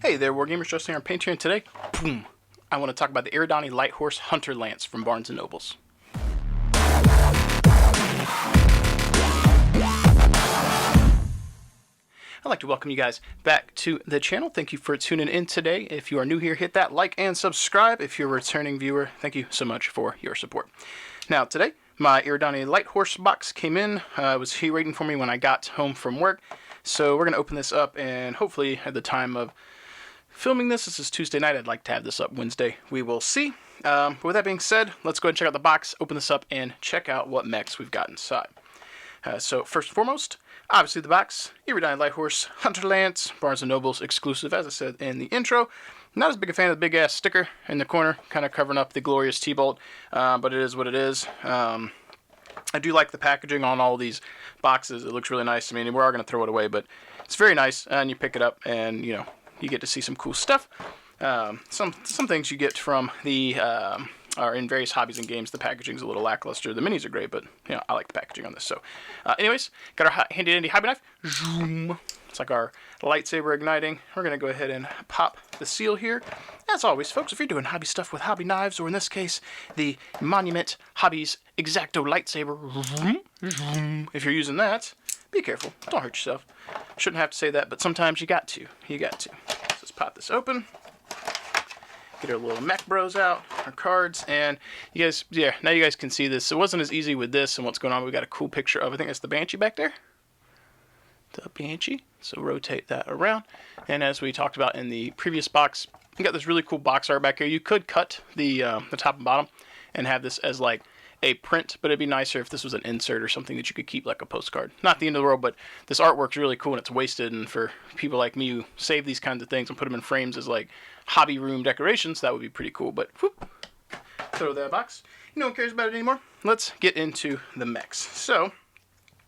Hey there, Wargamers, Justin here, Paint here, and today, boom, I want to talk about the Eridani Light Horse Hunter Lance from Barnes & Nobles. I'd like to welcome you guys back to the channel. Thank you for tuning in today. If you are new here, hit that like and subscribe. If you're a returning viewer, thank you so much for your support. Now, today, my Eridani Light Horse box came in. It was here waiting for me when I got home from work. So we're going to open this up, and hopefully at the time of filming this is Tuesday night. I'd like to have this up Wednesday. We will see. But with that being said, let's go ahead and check out the box, open this up, and check out what mechs we've got inside. So first and foremost, obviously the box, Eridani Light Horse Hunter Lance, Barnes & Nobles exclusive, as I said in the intro. Not as big a fan of the big-ass sticker in the corner, kind of covering up the glorious T-bolt, but it is what it is. I do like the packaging on all these boxes. It looks really nice. I mean, we're all going to throw it away, but it's very nice, and you pick it up, and, you know, you get to see some cool stuff. Some things you get from the are in various hobbies and games. The packaging's a little lackluster. The minis are great, but you know, I like the packaging on this. So, anyways, got our handy dandy hobby knife. Zoom. It's like our lightsaber igniting. We're gonna go ahead and pop the seal here. As always, folks, if you're doing hobby stuff with hobby knives, or in this case, the Monument Hobbies X-Acto lightsaber. If you're using that, be careful. Don't hurt yourself. Shouldn't have to say that, but sometimes you got to. You got to. Let's just pop this open. Get our little mech bros out, our cards, and you guys, yeah, now you guys can see this. It wasn't as easy with this and what's going on. We got a cool picture of, I think that's the Banshee back there. The Banshee. So rotate that around. And as we talked about in the previous box, you got this really cool box art back here. You could cut the top and bottom and have this as like a print, but it'd be nicer if this was an insert or something that you could keep like a postcard. Not the end of the world, but this artwork's really cool and it's wasted, and for people like me who save these kinds of things and put them in frames as like hobby room decorations, that would be pretty cool. But whoop, throw that box. No one cares about it anymore. Let's get into the mechs. So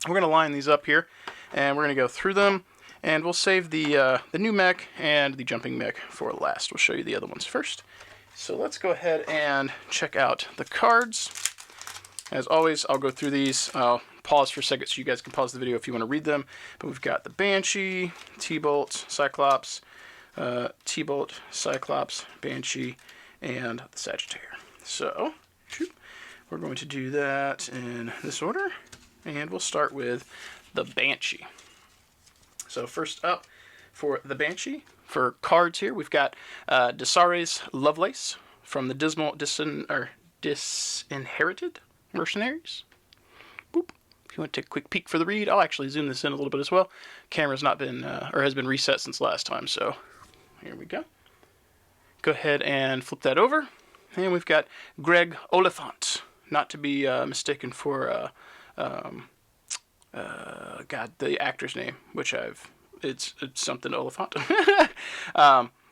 we're going to line these up here, and we're going to go through them, and we'll save the new mech and the jumping mech for last. We'll show you the other ones first. So let's go ahead and check out the cards. As always, I'll go through these. I'll pause for a second so you guys can pause the video if you want to read them. But we've got the Banshee, T-Bolt, Cyclops, T-Bolt, Cyclops, Banshee, and the Sagittaire. So, we're going to do that in this order. And we'll start with the Banshee. So first up for the Banshee, for cards here, we've got Desare's Lovelace from the Disinherited Mercenaries. Boop. If you want to take a quick peek for the read, I'll actually zoom this in a little bit as well. Camera's not been, or has been reset since last time, so here we go. Go ahead and flip that over. And we've got Greg Oliphant, not to be mistaken for, God, the actor's name, which it's something Oliphant.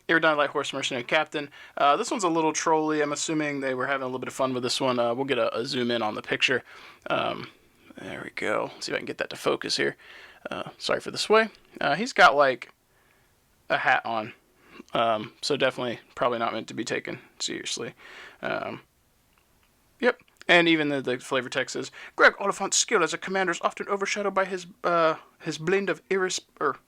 Eridani Light Horse Mercenary Captain. This one's a little trolly. I'm assuming they were having a little bit of fun with this one. We'll get a zoom in on the picture. There we go. Let's see if I can get that to focus here. Sorry for the sway. He's got like a hat on. So definitely probably not meant to be taken seriously. Yep. And even the flavor text says, Greg Oliphant's skill as a commander is often overshadowed by his blend of irreprisable,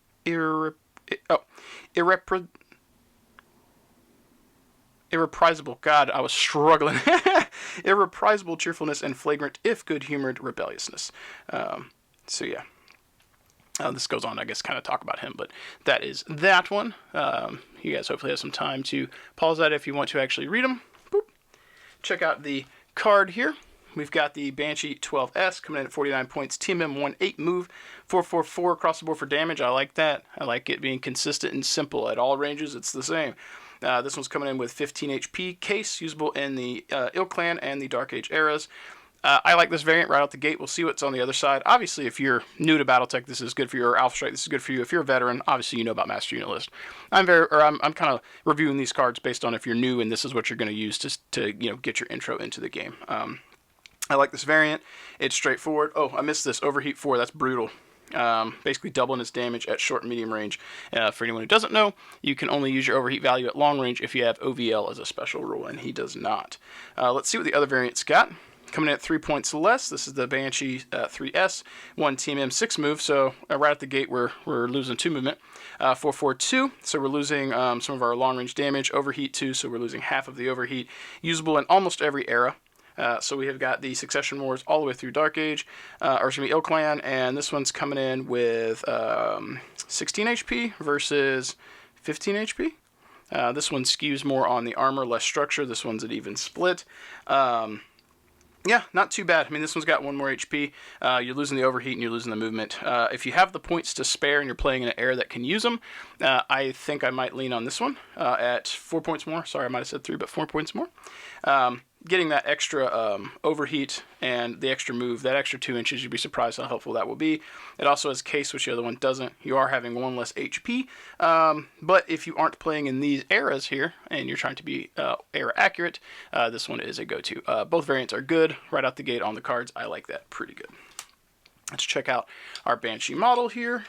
God, I was struggling. Irreprisable cheerfulness and flagrant, if good-humored, rebelliousness. So yeah. This goes on, I guess, kind of talk about him, but that is that one. You guys hopefully have some time to pause that if you want to actually read them. Boop. Check out the card here. We've got the Banshee 12S coming in at 49 points, TMM 18 move, 444 across the board for damage. I like that. I like it being consistent and simple. At all ranges, it's the same. This one's coming in with 15 HP case, usable in the Ill Clan and the Dark Age eras. I like this variant right out the gate. We'll see what's on the other side. Obviously, if you're new to Battletech, this is good for you. Or Alpha Strike, this is good for you. If you're a veteran, obviously you know about Master Unit List. I'm kind of reviewing these cards based on if you're new and this is what you're going to use to get your intro into the game. I like this variant. It's straightforward. Oh, I missed this. Overheat 4. That's brutal. Basically doubling its damage at short and medium range. For anyone who doesn't know, you can only use your overheat value at long range if you have OVL as a special rule, and he does not. Let's see what the other variant's got. Coming in at 3 points less, this is the Banshee 3S, 1 TMM 6 move, so right at the gate we're losing 2 movement. 442, so we're losing some of our long range damage. Overheat 2, so we're losing half of the overheat. Usable in almost every era. So we have got the Succession Wars all the way through Dark Age, or it's going to be Ilclan, and this one's coming in with 16 HP versus 15 HP. This one skews more on the armor, less structure. This one's an even split. Yeah, not too bad. I mean, this one's got 1 more HP. You're losing the overheat and you're losing the movement. If you have the points to spare and you're playing in an era that can use them, I think I might lean on this one at 4 points more. Sorry, I might have said 3, but 4 points more. Getting that extra overheat and the extra move, that extra 2 inches, you'd be surprised how helpful that will be. It also has case, which the other one doesn't. You are having 1 less HP, but if you aren't playing in these eras here and you're trying to be era accurate, this one is a go-to. Both variants are good right out the gate on the cards. I like that pretty good. Let's check out our Banshee model here.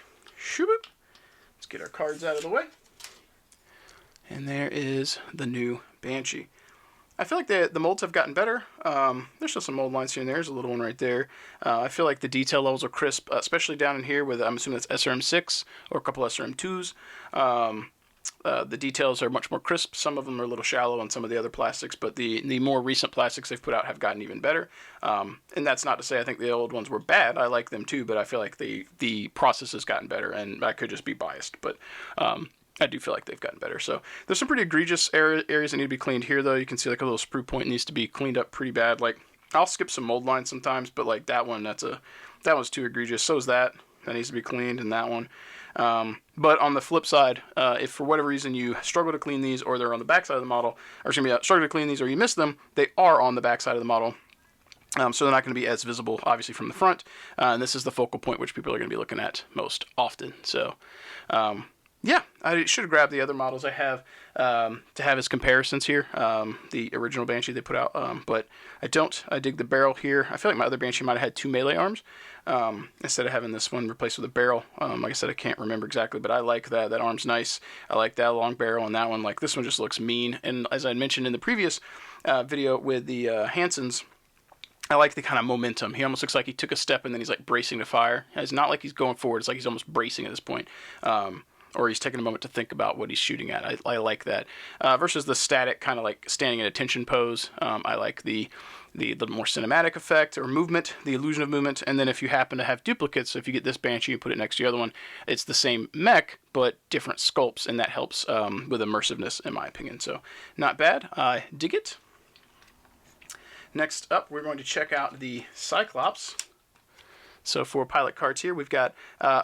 Let's get our cards out of the way. And there is the new Banshee. I feel like the molds have gotten better. There's still some mold lines here and there. There's a little one right there. I feel like the detail levels are crisp, especially down in here with, I'm assuming that's SRM6 or a couple SRM2s. The details are much more crisp. Some of them are a little shallow on some of the other plastics, but the more recent plastics they've put out have gotten even better. And that's not to say I think the old ones were bad. I like them too, but I feel like the process has gotten better, and I could just be biased. But I do feel like they've gotten better. So there's some pretty egregious areas that need to be cleaned here, though. You can see like a little sprue point needs to be cleaned up pretty bad. Like, I'll skip some mold lines sometimes, but like that one, that one's too egregious. So is that. That needs to be cleaned, and that one. But on the flip side, if for whatever reason you struggle to clean these, or they're on the back side of the model, or struggle to clean these, or you miss them, they are on the back side of the model. So they're not going to be as visible, obviously, from the front. And this is the focal point which people are going to be looking at most often. So, yeah, I should have grabbed the other models I have to have as comparisons here. The original Banshee they put out, but I don't. I dig the barrel here. I feel like my other Banshee might have had 2 melee arms instead of having this one replaced with a barrel. Like I said, I can't remember exactly, but I like that. That arm's nice. I like that long barrel, and that one, like this one, just looks mean. And as I mentioned in the previous video with the Hansons, I like the kind of momentum. He almost looks like he took a step and then he's like bracing to fire. It's not like he's going forward. It's like he's almost bracing at this point. Or he's taking a moment to think about what he's shooting at. I like that. Versus the static kind of like standing in attention pose. I like the more cinematic effect or movement, the illusion of movement. And then if you happen to have duplicates, so if you get this Banshee and put it next to the other one, it's the same mech, but different sculpts, and that helps with immersiveness, in my opinion. So not bad. I dig it. Next up, we're going to check out the Cyclops. So for pilot cards here, we've got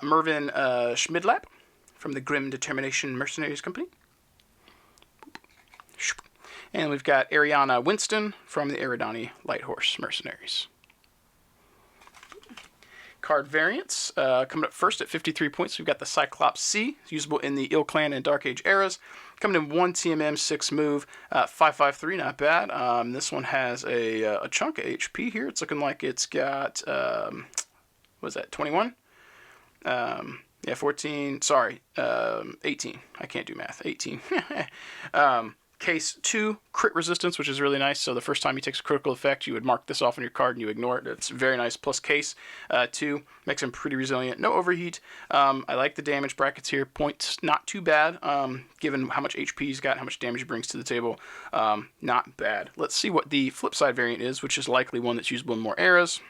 Mervyn Schmidlap from the Grim Determination Mercenaries Company. And we've got Ariana Winston from the Eridani Light Horse Mercenaries. Card variants. Coming up first at 53 points, we've got the Cyclops C, usable in the Ilclan and Dark Age eras. Coming in 1 TMM, 6 move, 553, not bad. This one has a chunk of HP here. It's looking like it's got, what is that, 21? Yeah, 14, sorry, 18. I can't do math, 18. Case 2, crit resistance, which is really nice. So the first time he takes a critical effect, you would mark this off on your card and you ignore it. It's very nice. Plus case 2 makes him pretty resilient. No overheat. I like the damage brackets here. Points not too bad, given how much HP he's got, how much damage he brings to the table. Not bad. Let's see what the flip side variant is, which is likely one that's usable in more eras.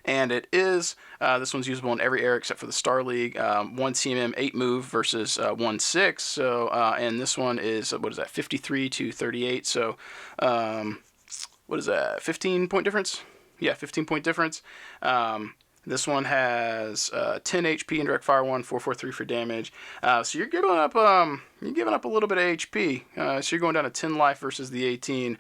And it is, this one's usable in every era except for the Star League. 1 TMM, 8 move versus 1 6. So, and this one is, what is that, 53 to 38. So, what is that, 15-point difference? Yeah, 15-point difference. This one has 10 HP in direct fire 1, 443 for damage. So you're giving up a little bit of HP. So you're going down to 10 life versus the 18.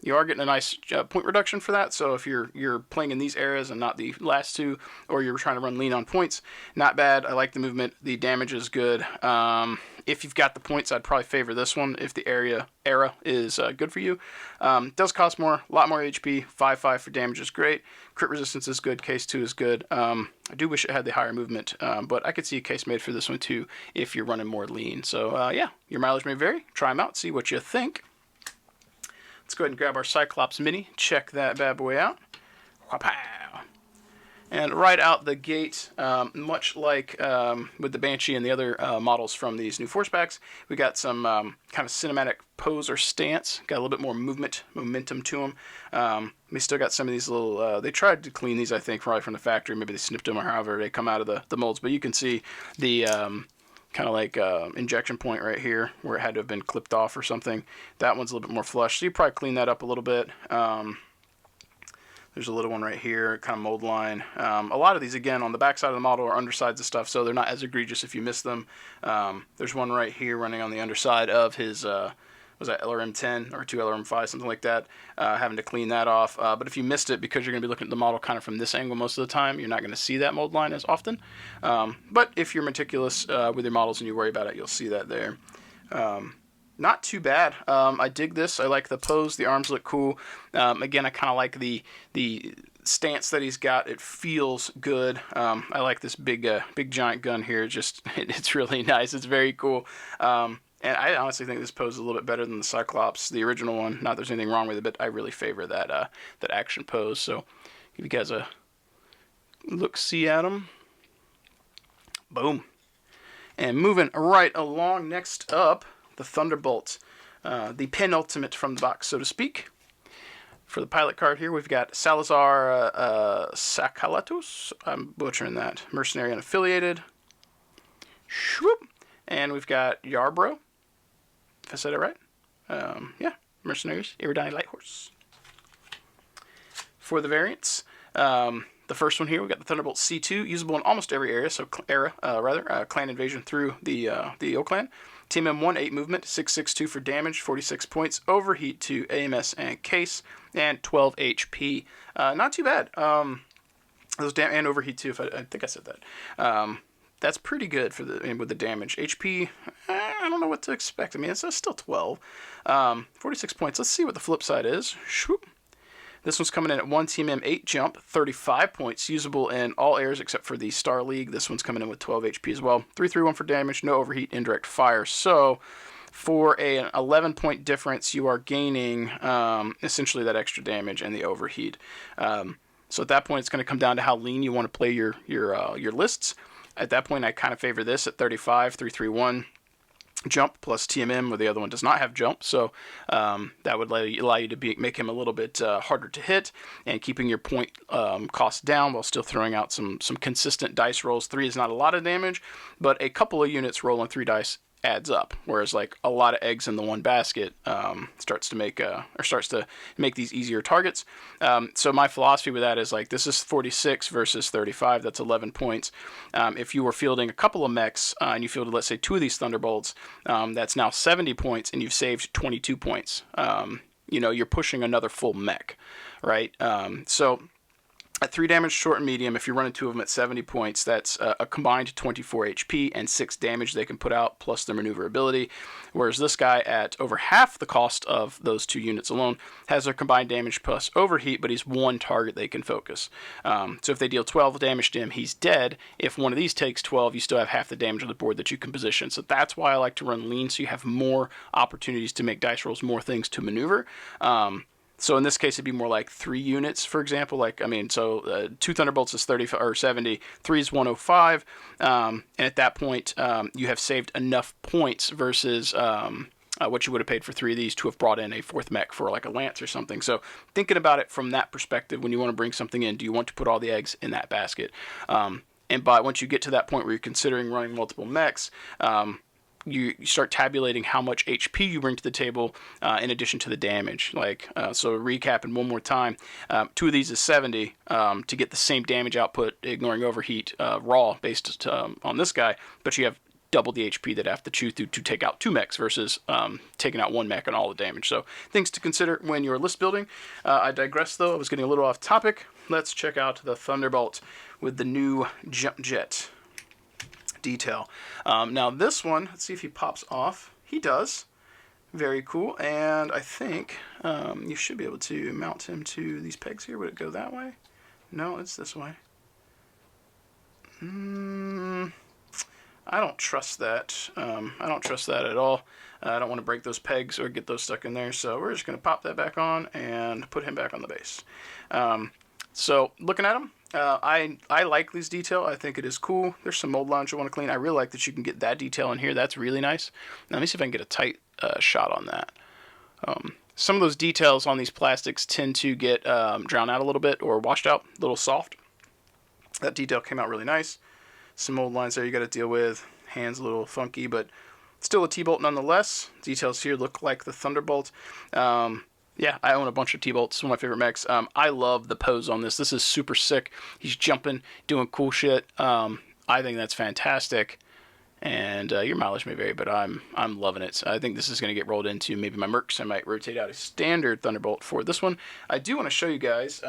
You are getting a nice point reduction for that. So if you're playing in these eras and not the last two, or you're trying to run lean on points, not bad. I like the movement. The damage is good. If you've got the points, I'd probably favor this one if the era is good for you. Does cost more, a lot more HP. 5/5 for damage is great. Crit resistance is good. Case 2 is good. I do wish it had the higher movement, but I could see a case made for this one too if you're running more lean. So yeah, your mileage may vary. Try them out. See what you think. Let's go ahead and grab our Cyclops Mini. Check that bad boy out. Wha-pow! And right out the gate, much like with the Banshee and the other models from these new Force packs, we got some kind of cinematic pose or stance. Got a little bit more momentum to them. We still got some of these little, they tried to clean these, I think, probably from the factory. Maybe they snipped them or however they come out of the molds. But you can see the kind of like injection point right here where it had to have been clipped off or something. That one's a little bit more flush. So you probably clean that up a little bit. There's a little one right here, kind of mold line. A lot of these, again, on the back side of the model are undersides of stuff, so they're not as egregious if you miss them. There's one right here running on the underside of his, was that LRM-10 or 2 LRM-5, something like that, having to clean that off. But if you missed it, because you're going to be looking at the model kind of from this angle most of the time, you're not going to see that mold line as often. But if you're meticulous with your models and you worry about it, you'll see that there. Not too bad. I dig this. I like the pose. The arms look cool. Again, I kind of like the stance that he's got. It feels good. I like this big giant gun here. Just it's really nice. It's very cool. And I honestly think this pose is a little bit better than the Cyclops, the original one. Not that there's anything wrong with it, but I really favor that action pose. So give you guys a look-see at him. Boom. And moving right along, next up, the Thunderbolt, the penultimate from the box, so to speak. For the pilot card here, we've got Salazar Sakalatos. I'm butchering that. Mercenary unaffiliated. Shwoop. And we've got Yarbrough, if I said it right. Yeah, Mercenaries, Eridani Light Horse. For the variants, the first one here, we've got the Thunderbolt C2, usable in almost every area, so clan invasion through the O-Clan. Team M1, 8 movement, 662 for damage, 46 points, overheat to AMS and case, and 12 HP. Not too bad. And overheat too, I think I said that. That's pretty good for with the damage. HP, I don't know what to expect. I mean, it's still 12. 46 points. Let's see what the flip side is. Shoop. This one's coming in at 1 Team M8 jump, 35 points, usable in all airs except for the Star League. This one's coming in with 12 HP as well. 331 for damage, no overheat, indirect fire. So for an 11-point difference, you are gaining essentially that extra damage and the overheat. So at that point, it's going to come down to how lean you want to play your lists. At that point, I kind of favor this at 35, 331. Jump plus TMM, where the other one does not have jump, so that would allow you to make him a little bit harder to hit and keeping your point cost down while still throwing out some consistent dice rolls. 3 is not a lot of damage, but a couple of units rolling 3 dice adds up, whereas like a lot of eggs in the one basket starts to make these easier targets. So my philosophy with that is like, this is 46 versus 35. That's 11 points. If you were fielding a couple of mechs and you fielded, let's say, 2 of these Thunderbolts, that's now 70 points, and you've saved 22 points. You're pushing another full mech, right? So at 3 damage, short and medium, if you're running 2 of them at 70 points, that's a combined 24 HP and 6 damage they can put out, plus their maneuverability. Whereas this guy, at over half the cost of those 2 units alone, has their combined damage plus overheat, but he's 1 target they can focus. So if they deal 12 damage to him, he's dead. If one of these takes 12, you still have half the damage on the board that you can position. So that's why I like to run lean, so you have more opportunities to make dice rolls, more things to maneuver. So in this case, it'd be more like 3 units, for example. 2 Thunderbolts is 30 or 70, 3 is 105, and at that point, you have saved enough points versus what you would have paid for 3 of these to have brought in a 4th mech for like a Lance or something. So thinking about it from that perspective, when you want to bring something in, do you want to put all the eggs in that basket? Once you get to that point where you're considering running multiple mechs, you start tabulating how much HP you bring to the table in addition to the damage. So recapping one more time, 2 of these is 70 to get the same damage output, ignoring overheat, raw based on this guy, but you have double the HP that I have to chew through to take out 2 mechs versus taking out 1 mech and all the damage. So things to consider when you're list building. I digress though, I was getting a little off topic. Let's check out the Thunderbolt with the new jump jet detail. Now this one, let's see if he pops off. He does. Very cool. And I think you should be able to mount him to these pegs here. Would it go that way? No, it's this way. I don't trust that. I don't trust that at all. I don't want to break those pegs or get those stuck in there, so we're just going to pop that back on and put him back on the base. So looking at him, I like this detail. I think it is cool. There's some mold lines you want to clean. I really like that you can get that detail in here. That's really nice. Now, let me see if I can get a tight shot on that. Some of those details on these plastics tend to get drowned out a little bit or washed out, a little soft. That detail came out really nice. Some mold lines there you got to deal with. Hands a little funky, but still a T-bolt nonetheless. Details here look like the Thunderbolt. Yeah, I own a bunch of T-bolts. One of my favorite mechs. I love the pose on this. This is super sick. He's jumping, doing cool shit. I think that's fantastic. And your mileage may vary, but I'm loving it. So I think this is going to get rolled into maybe my Mercs. I might rotate out a standard Thunderbolt for this one. I do want to show you guys,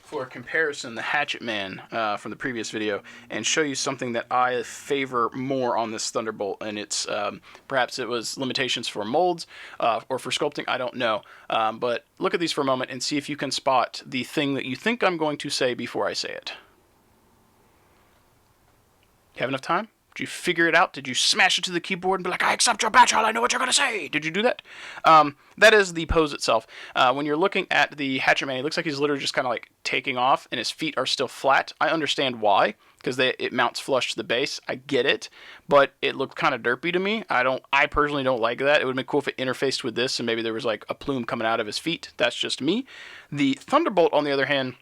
for comparison, the Hatchet Man from the previous video, and show you something that I favor more on this Thunderbolt. And it's perhaps it was limitations for molds or for sculpting. I don't know. But look at these for a moment and see if you can spot the thing that you think I'm going to say before I say it. You have enough time? Did you figure it out? Did you smash it to the keyboard and be like, I accept your badge, I know what you're going to say? Did you do that? That is the pose itself. When you're looking at the Hatchet Man, it looks like he's literally just kind of like taking off and his feet are still flat. I understand why, because it mounts flush to the base. I get it, but it looked kind of derpy to me. I personally don't like that. It would have been cool if it interfaced with this and maybe there was like a plume coming out of his feet. That's just me. The Thunderbolt, on the other hand,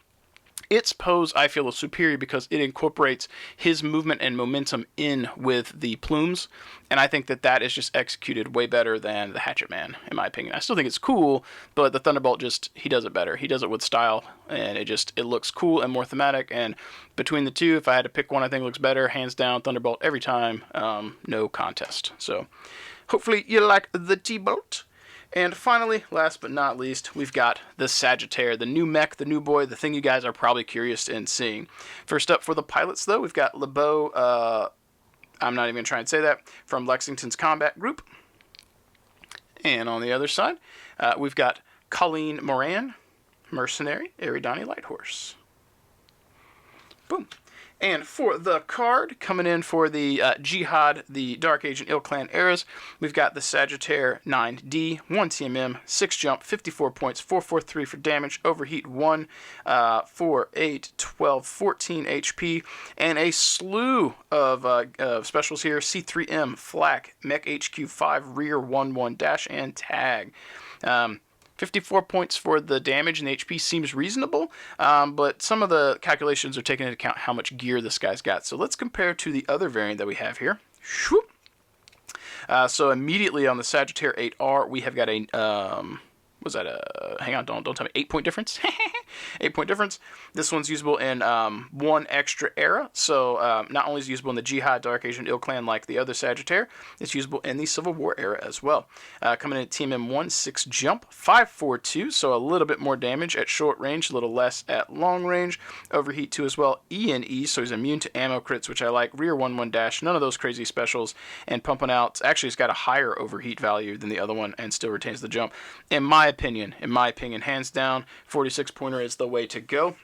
its pose, I feel, is superior because it incorporates his movement and momentum in with the plumes, and I think that that is just executed way better than the Hatchet Man, in my opinion. I still think it's cool, but the Thunderbolt he does it better. He does it with style, and it looks cool and more thematic, and between the two, if I had to pick one I think looks better, hands down, Thunderbolt every time, no contest. So, hopefully you like the T-Bolt. And finally, last but not least, we've got the Sagittaire, the new mech, the new boy, the thing you guys are probably curious in seeing. First up for the pilots, though, we've got LeBeau, I'm not even going to try and say that, from Lexington's Combat Group. And on the other side, we've got Colleen Moran, Mercenary, Eridani Light Horse. Boom. And for the card, coming in for the Jihad, the Dark Age and Ill Clan eras, we've got the Sagittaire 9D, 1 TMM, 6 jump, 54 points, 443 for damage, overheat 1, 4, 8, 12, 14 HP, and a slew of specials here: C3M, Flak, Mech HQ 5, Rear 1-1 dash, and Tag. 54 points for the damage and the HP seems reasonable, but some of the calculations are taking into account how much gear this guy's got. So let's compare to the other variant that we have here. So immediately on the Sagittaire 8R, we have got a, was that a, hang on, don't tell me, 8-point difference? 8-point difference. This one's usable in 1 extra era, so not only is it usable in the Jihad, Dark Age, and Ill Clan like the other Sagittaire, it's usable in the Civil War era as well. Coming in at TMM1, 6 jump, 542, so a little bit more damage at short range, a little less at long range. Overheat 2 as well, E, so he's immune to ammo crits, which I like. Rear 1-1 dash, none of those crazy specials, and pumping out, actually it's got a higher overheat value than the other one and still retains the jump. In my opinion, hands down, 46-pointer is the way to go.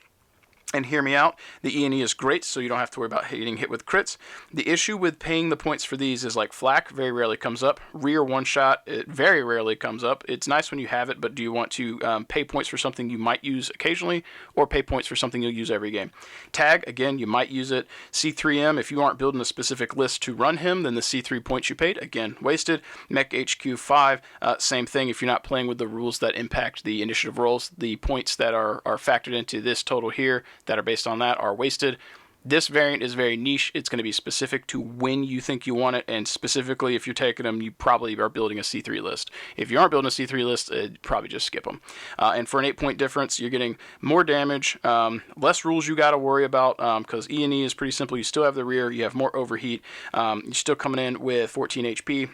And hear me out, the E&E is great, so you don't have to worry about getting hit with crits. The issue with paying the points for these is like Flak very rarely comes up. Rear one-shot, it very rarely comes up. It's nice when you have it, but do you want to pay points for something you might use occasionally, or pay points for something you'll use every game? Tag, again, you might use it. C3M, if you aren't building a specific list to run him, then the C3 points you paid, again, wasted. Mech HQ 5, same thing. If you're not playing with the rules that impact the initiative rolls, the points that are factored into this total here that are based on that are wasted. This variant is very niche. It's going to be specific to when you think you want it, and specifically if you're taking them, you probably are building a C3 list. If you aren't building a C3 list, probably just skip them. And for an 8-point difference, you're getting more damage, less rules you got to worry about, because E&E is pretty simple. You still have the rear, you have more overheat, you're still coming in with 14 HP.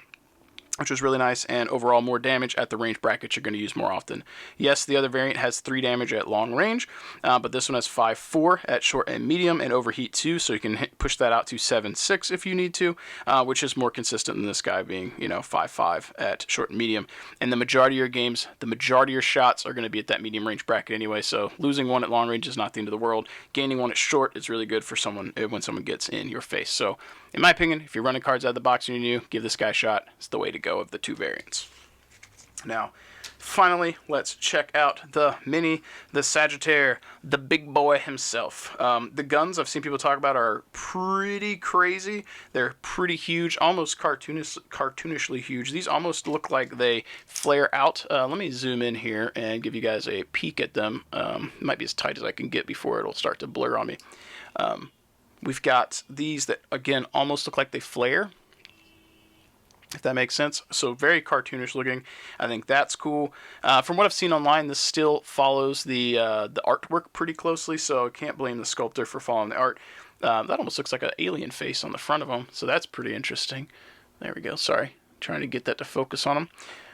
which was really nice, and overall more damage at the range brackets you're going to use more often. Yes, the other variant has 3 damage at long range, but this one has 5-4 at short and medium, and overheat 2, so you can push that out to 7-6 if you need to, which is more consistent than this guy being, 5-5 at short and medium. And the majority of your games, the majority of your shots are going to be at that medium range bracket anyway, so losing one at long range is not the end of the world. Gaining one at short is really good for someone when someone gets in your face. So in my opinion, if you're running cards out of the box and you're new, give this guy a shot. It's the way to go of the 2 variants. Now, finally, let's check out the Mini, the Sagittaire, the big boy himself. The guns I've seen people talk about are pretty crazy. They're pretty huge, almost cartoonishly huge. These almost look like they flare out. Let me zoom in here and give you guys a peek at them. It might be as tight as I can get before it'll start to blur on me. We've got these that, again, almost look like they flare, if that makes sense. So very cartoonish looking. I think that's cool. From what I've seen online, this still follows the artwork pretty closely, so I can't blame the sculptor for following the art. That almost looks like an alien face on the front of them, so that's pretty interesting. There we go. Sorry. Trying to get that to focus on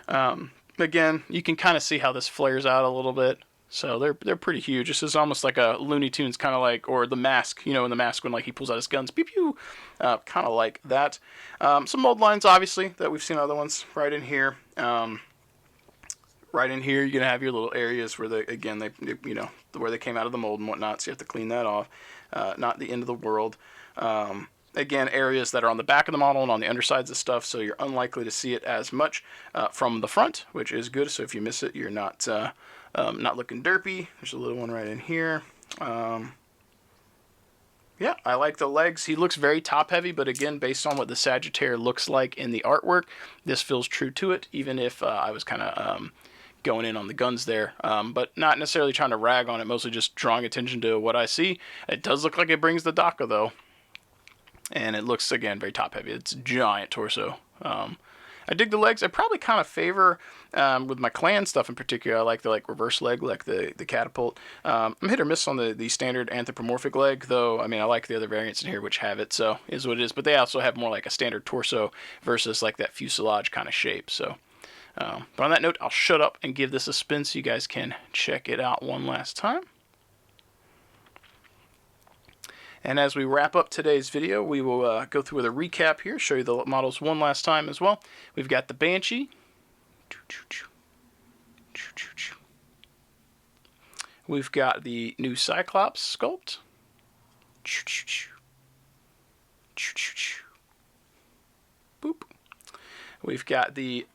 them. Again, you can kind of see how this flares out a little bit. So they're pretty huge. This is almost like a Looney Tunes kind of like, or the Mask, in the Mask when like he pulls out his guns, pew pew, kind of like that. Some mold lines obviously that we've seen other ones right in here. Right in here, you're gonna have your little areas where they where they came out of the mold and whatnot. So you have to clean that off. Not the end of the world. Again, areas that are on the back of the model and on the undersides of stuff, so you're unlikely to see it as much from the front, which is good. So if you miss it, you're not looking derpy. There's a little one right in here. Yeah, I like the legs. He looks very top heavy, but again, based on what the Sagittaire looks like in the artwork, this feels true to it, even if I was kind of going in on the guns there, but not necessarily trying to rag on it, mostly just drawing attention to what I see. It does look like it brings the DACA though, and it looks, again, very top heavy. It's giant torso. I dig the legs. I probably kind of favor, with my clan stuff in particular, I like the reverse leg, like the catapult. I'm hit or miss on the standard anthropomorphic leg, though. I mean, I like the other variants in here which have it, so is what it is. But they also have more like a standard torso versus like that fuselage kind of shape. So, but on that note, I'll shut up and give this a spin so you guys can check it out one last time. And as we wrap up today's video, we will go through with a recap here, show you the models one last time as well. We've got the Banshee. We've got the new Cyclops sculpt. Boop. We've got the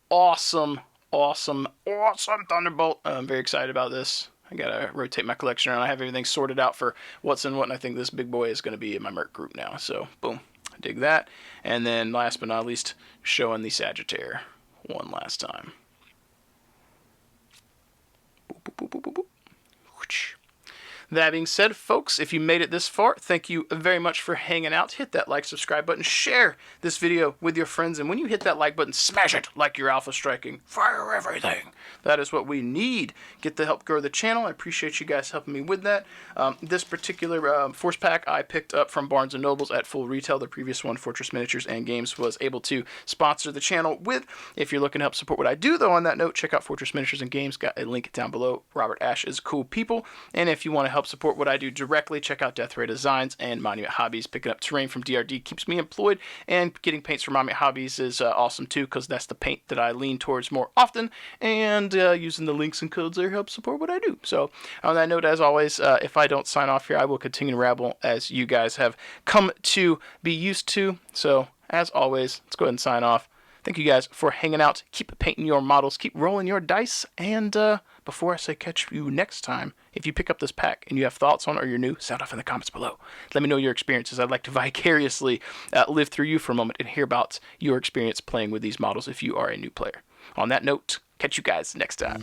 awesome Thunderbolt. I'm very excited about this. I gotta rotate my collection around. I have everything sorted out for what's in what, and I think this big boy is going to be in my Merc group now. So, boom. I dig that. And then, last but not least, showing the Sagittaire one last time. Boop, boop, boop, boop, boop, boop. That being said, folks, if you made it this far, thank you very much for hanging out. Hit that like, subscribe button, share this video with your friends, and when you hit that like button, smash it like you're alpha striking. Fire everything. That is what we need. Get to help grow the channel. I appreciate you guys helping me with that. This particular Force Pack I picked up from Barnes & Nobles at full retail. The previous one, Fortress Miniatures and Games, was able to sponsor the channel with. If you're looking to help support what I do, though, on that note, check out Fortress Miniatures and Games. Got a link down below. Robert Ash is cool people. And if you want to help support what I do directly, check out Death Ray Designs and Monument Hobbies. Picking up terrain from DRD keeps me employed, and getting paints from Monument Hobbies is awesome too, because that's the paint that I lean towards more often, and using the links and codes there helps support what I do. So on that note, as always, if I don't sign off here, I will continue to rabble as you guys have come to be used to. So as always, let's go ahead and sign off. Thank you guys for hanging out. Keep painting your models, keep rolling your dice, and before I say catch you next time, if you pick up this pack and you have thoughts on it or you're new, sound off in the comments below. Let me know your experiences. I'd like to vicariously live through you for a moment and hear about your experience playing with these models if you are a new player. On that note, catch you guys next time.